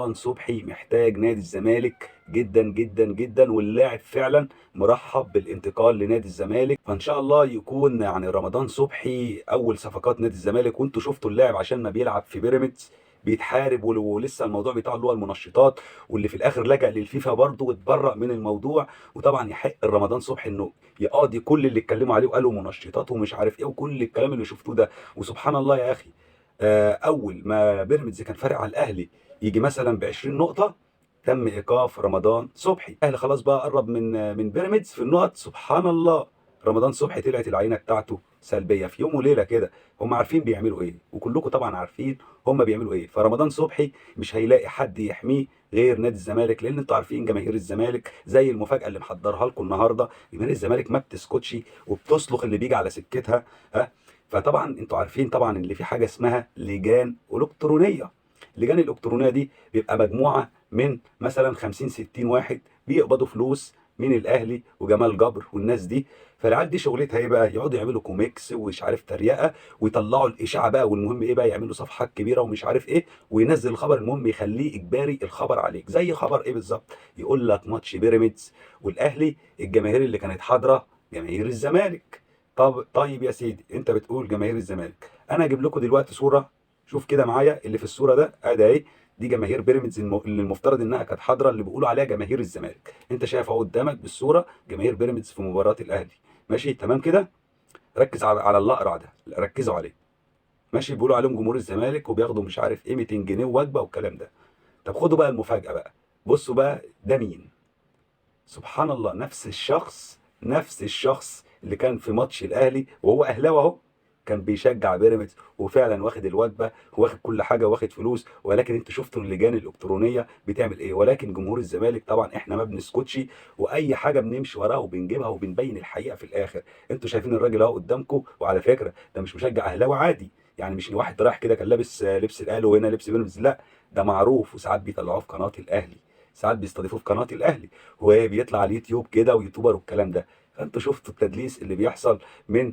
رمضان صبحي محتاج نادي الزمالك جدا جدا جدا، واللاعب فعلا مرحب بالانتقال لنادي الزمالك. فان شاء الله يكون يعني رمضان صبحي اول صفقات نادي الزمالك. وانتوا شفتوا اللاعب عشان ما بيلعب في بيراميدز بيتحارب، ولسه الموضوع بتاعه اللي هو المنشطات، واللي في الاخر لجأ للفيفا برضه واتبرأ من الموضوع. وطبعا يحق رمضان صبحي انه يقاضي كل اللي اتكلموا عليه وقالوا منشطات ومش عارف ايه وكل الكلام اللي شفتوه ده. وسبحان الله يا اخي، اول ما بيراميدز كان فارق على الاهلي يجي مثلا ب 20 نقطه، تم ايقاف رمضان صبحي. الاهلي خلاص بقى قرب من بيراميدز في النقط، سبحان الله رمضان صبحي طلعت العينه بتاعته سلبيه في يوم وليله كده. هم عارفين بيعملوا ايه، وكلكم طبعا عارفين هم بيعملوا ايه. فرمضان صبحي مش هيلاقي حد يحميه غير نادي الزمالك، لان انتوا عارفين جماهير الزمالك زي المفاجاه اللي محضرها لكم النهارده. جماهير الزمالك ما بتسكتش وبتسلخ اللي بيجي على سكتها. ها، فطبعا انتوا عارفين طبعا اللي في حاجه اسمها لجان الكترونيه. اللجان الالكترونيه دي بيبقى مجموعه من مثلا 50 60 واحد بيقبضوا فلوس من الاهلي وجمال جبر والناس دي. فالعيال دي شغلتها ايه بقى؟ يقعدوا يعملوا كوميكس ومش عارف تريقه، ويطلعوا الاشاعه بقى، والمهم ايه بقى؟ يعملوا صفحات كبيره ومش عارف ايه، وينزل الخبر. المهم يخليه اجباري الخبر عليك. زي خبر ايه بالظبط؟ يقول لك ماتش بيراميدز والاهلي، الجماهير اللي كانت حاضره جماهير الزمالك. طيب يا سيدي، انت بتقول جماهير الزمالك، انا اجيب لكم دلوقتي صوره. شوف كده معايا اللي في الصوره ده، ادي اهي. دي جماهير بيراميدز اللي المفترض انها كانت حاضره، اللي بيقولوا عليها جماهير الزمالك. انت شايف اهو قدامك بالصوره جماهير بيراميدز في مباراه الاهلي. ماشي تمام كده؟ ركز على الاقرع ده، ركزوا عليه. ماشي، بيقولوا عليهم جمهور الزمالك وبياخدوا مش عارف ايه 200 جنيه وجبه والكلام ده. طب خدوا بقى المفاجاه بقى. بصوا بقى ده مين. سبحان الله، نفس الشخص اللي كان في ماتش الاهلي وهو اهلاوي اهو، كان بيشجع بيراميدز وفعلا واخد الوجبه واخد كل حاجه واخد فلوس. ولكن انتوا شفتوا اللجان الالكترونيه بتعمل ايه. ولكن جمهور الزمالك طبعا احنا ما بنسكتش، واي حاجه بنمشي وراها وبنجيبها وبنبين الحقيقه في الاخر. انتوا شايفين الراجل اهو قدامكم. وعلى فكره ده مش مشجع اهلاوي عادي، يعني مش واحد رايح كده كان لابس لبس الاهلي وهنا لبس بيراميدز، لا، ده معروف وساعات بيطلعوه في قناه الاهلي، ساعات بيستضيفوه في قناه الاهلي، وبيطلع على اليوتيوب كده ويوتيوبر والكلام ده. فانتوا شفتوا التدليس اللي بيحصل من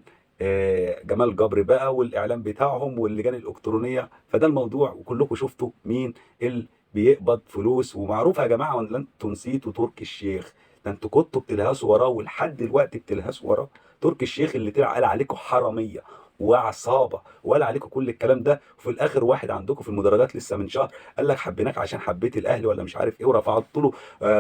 جمال جبر بقى والاعلام بتاعهم واللجان الالكترونيه. فده الموضوع، وكلكم شفتوا مين اللي بيقبض فلوس. ومعروف يا جماعه، ولا انتوا نسيتوا تركي الشيخ؟ ده انتوا كنتوا بتلهسوا وراه ولحد دلوقتي بتلهسوا وراه. تركي الشيخ اللي طلع قال عليكم حراميه وعصابه ولا عليكم كل الكلام ده، وفي الاخر واحد عندكم في المدرجات لسه من شهر قال لك حبيناك عشان حبيت الاهلي ولا مش عارف ايه، ورفعت له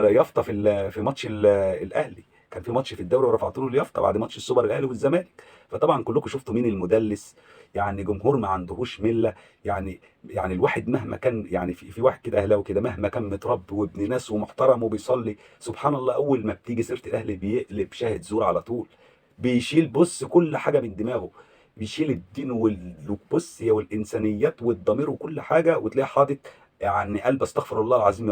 يافطه في ماتش الاهلي. كان في ماتش في الدوري ورفعت له اليافطه بعد ماتش السوبر الاهلي والزمالك. فطبعا كلكم شفتوا مين المدلس. يعني جمهور ما عندهوش مله. يعني الواحد مهما كان، يعني في واحد كده اهلاوي كده مهما كان متربي وابن ناس ومحترم وبيصلي، سبحان الله اول ما بتيجي سيره الاهلي بيقلب شاهد زور على طول. بيشيل بص كل حاجه من دماغه، بيشيل الدين والبص والانسانيات والضمير وكل حاجه، وتلاقيه حاطط يعني قلب استغفر الله العظيم